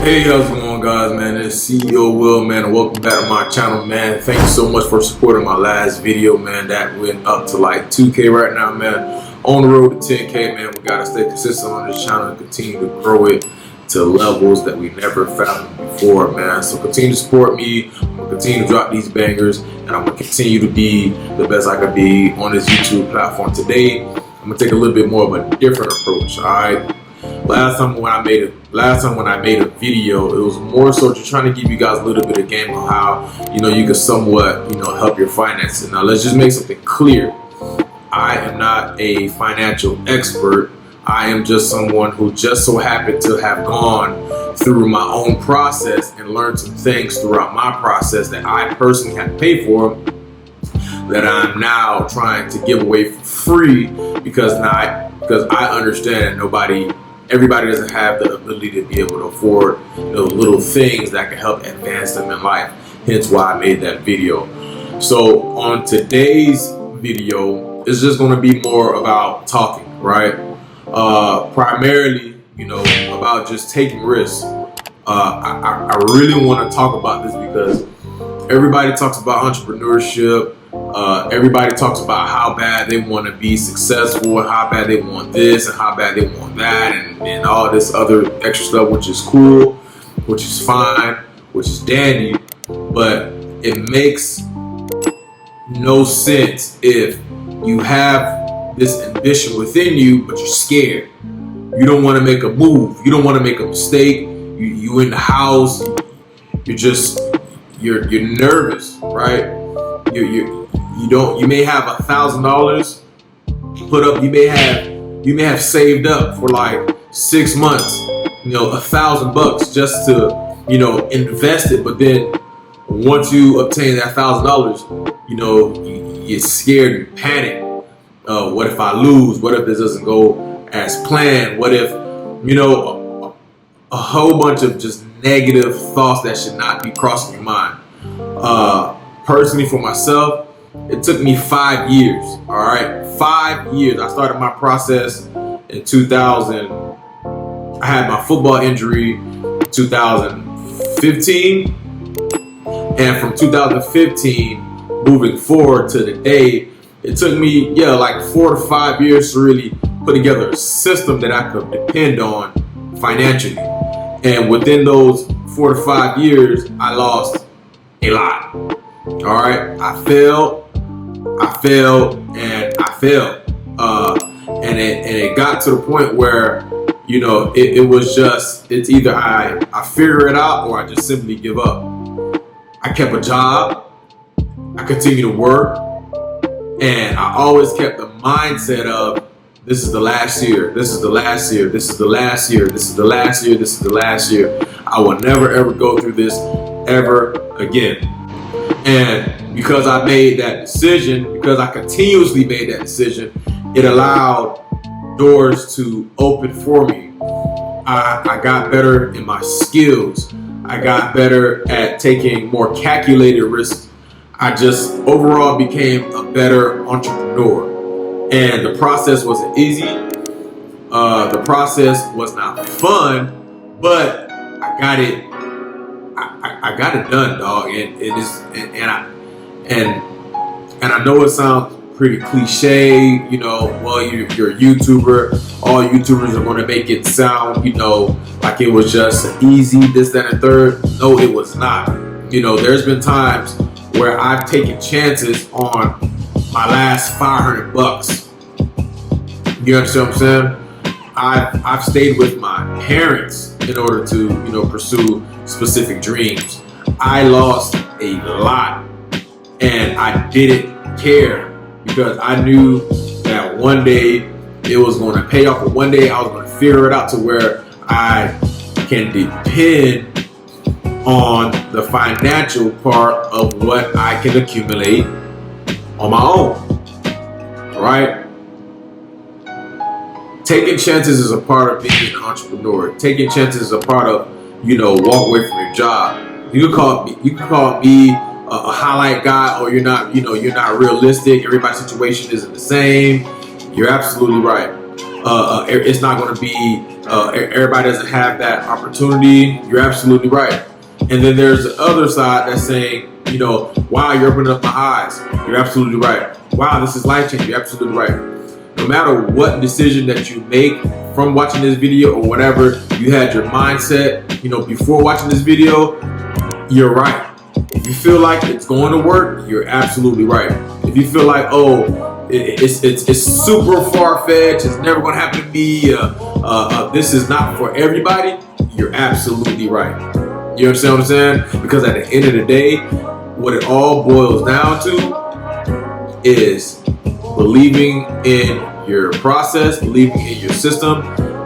Hey, how's it going, guys, man? It's CEO Will, man, and welcome back to my channel, man. Thank you so much for supporting my last video, man. That went up to like 2K right now, man. On the road to 10K, man. We gotta stay consistent on this channel and continue to grow it to levels that we never fathomed before, man. So continue to support me. I'm gonna continue to drop these bangers, and I'm gonna continue to be the best I can be on this YouTube platform. Today, I'm gonna take a little bit more of a different approach, all right? Last time when I made a video, it was more so just trying to give you guys a little bit of game on how, you can somewhat, help your finances. Now, let's just make something clear. I am not a financial expert. I am just someone who just so happened to have gone through my own process and learned some things throughout my process that I personally had to pay for, that I'm now trying to give away for free because I understand everybody doesn't have the ability to be able to afford those little things that can help advance them in life. Hence why I made that video. So on today's video, it's just going to be more about talking, right? Primarily, about just taking risks. I really want to talk about this because everybody talks about entrepreneurship. Everybody talks about how bad they want to be successful and how bad they want this and how bad they want that and all this other extra stuff, which is cool, which is fine, which is dandy, but it makes no sense if you have this ambition within you, but you're scared. You don't want to make a move. You don't want to make a mistake. You in the house. You're nervous, right? You may have $1,000 put up. You may have saved up for like 6 months, $1,000 just to, invest it. But then once you obtain that $1,000, you get scared and panic. What if I lose? What if this doesn't go as planned? What if, a whole bunch of just negative thoughts that should not be crossing your mind. Personally, for myself, it took me 5 years, all right? 5 years. I started my process in 2000. I had my football injury in 2015. And from 2015, moving forward to today, it took me, like 4 to 5 years to really put together a system that I could depend on financially. And within those 4 to 5 years, I lost a lot. All right, I failed, and it got to the point where, it's either I figure it out or I just simply give up. I kept a job, I continued to work, and I always kept the mindset of, this is the last year, this is the last year, this is the last year, this is the last year, this is the last year. I will never ever go through this ever again. And because I made that decision, because I continuously made that decision, it allowed doors to open for me. I got better in my skills. I got better at taking more calculated risks. I just overall became a better entrepreneur. And the process wasn't easy. The process was not fun, but I got it. I got it done, dog, and I know it sounds pretty cliche, well, you're a YouTuber, all YouTubers are going to make it sound, like it was just easy, this, that, and third. No, it was not. There's been times where I've taken chances on my last $500. You understand what I'm saying? I've stayed with my parents in order to, pursue specific dreams. I lost a lot, and I didn't care because I knew that one day it was going to pay off, but one day I was going to figure it out to where I can depend on the financial part of what I can accumulate on my own, right? Taking chances is a part of being an entrepreneur. Taking chances is a part of, walk away from your job. You can call me a highlight guy, or you're not realistic. Everybody's situation isn't the same. You're absolutely right. It's not going to be Everybody doesn't have that opportunity. You're absolutely right. And then there's the other side that's saying, you know, wow, you're opening up my eyes. You're absolutely right. Wow, this is life-changing. You're absolutely right. No matter what decision that you make from watching this video or whatever, you had your mindset, you know, before watching this video, you're right. If you feel like it's going to work, you're absolutely right. If you feel like, oh, it's super far-fetched, it's never going to happen to me, this is not for everybody, you're absolutely right. You understand what I'm saying? Because at the end of the day, what it all boils down to is believing in your process, believing in your system,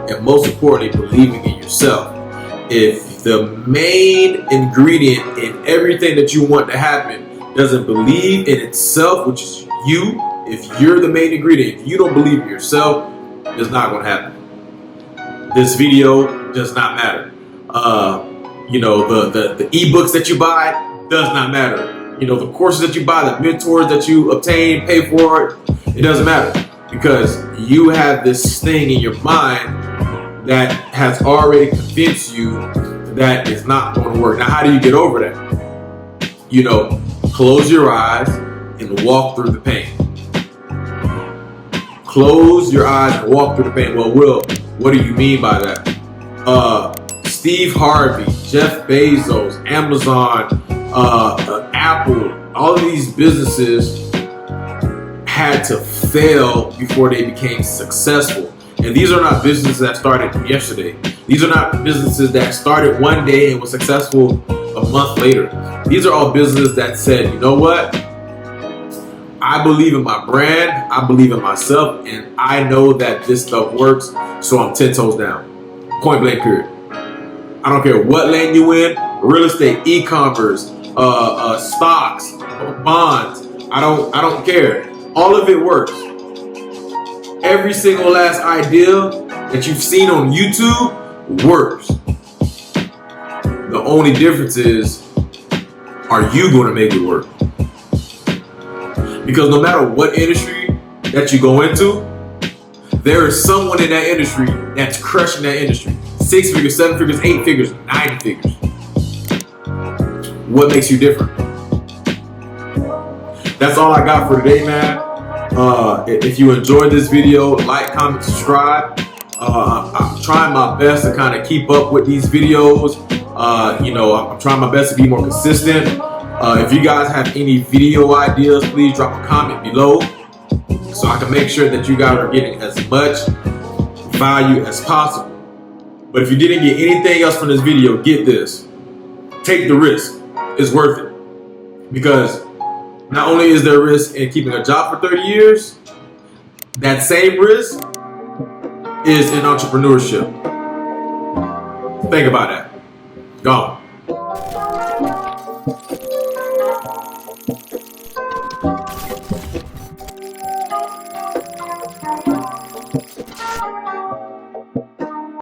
and most importantly, believing in yourself. If the main ingredient in everything that you want to happen doesn't believe in itself, which is you, if you're the main ingredient, if you don't believe in yourself, it's not going to happen. This video does not matter. You know, the ebooks that you buy does not matter. You know, the courses that you buy, the mentors that you obtain, pay for, it doesn't matter. Because you have this thing in your mind that has already convinced you that it's not going to work. Now, how do you get over that? You know, close your eyes and walk through the pain. Close your eyes and walk through the pain. Well, Will, what do you mean by that? Steve Harvey, Jeff Bezos, Amazon, Apple, all of these businesses had to fail before they became successful. And these are not businesses that started yesterday. These are not businesses that started one day and were successful a month later. These are all businesses that said, you know what? I believe in my brand, I believe in myself, and I know that this stuff works, so I'm 10 toes down. Point blank period. I don't care what lane you in, real estate, e-commerce, stocks, bonds, I don't care. All of it works. Every single last idea that you've seen on YouTube works. The only difference is, are you going to make it work? Because no matter what industry that you go into, there is someone in that industry that's crushing that industry. 6 figures, 7 figures, 8 figures, 9 figures. What makes you different? That's all I got for today, man. If you enjoyed this video, like, comment, subscribe. I'm trying my best to kind of keep up with these videos. You know, I'm trying my best to be more consistent. If you guys have any video ideas, please drop a comment below so I can make sure that you guys are getting as much value as possible. But if you didn't get anything else from this video, get this. Take the risk. It's worth it. Because not only is there risk in keeping a job for 30 years, that same risk is in entrepreneurship. Think about that. Gone.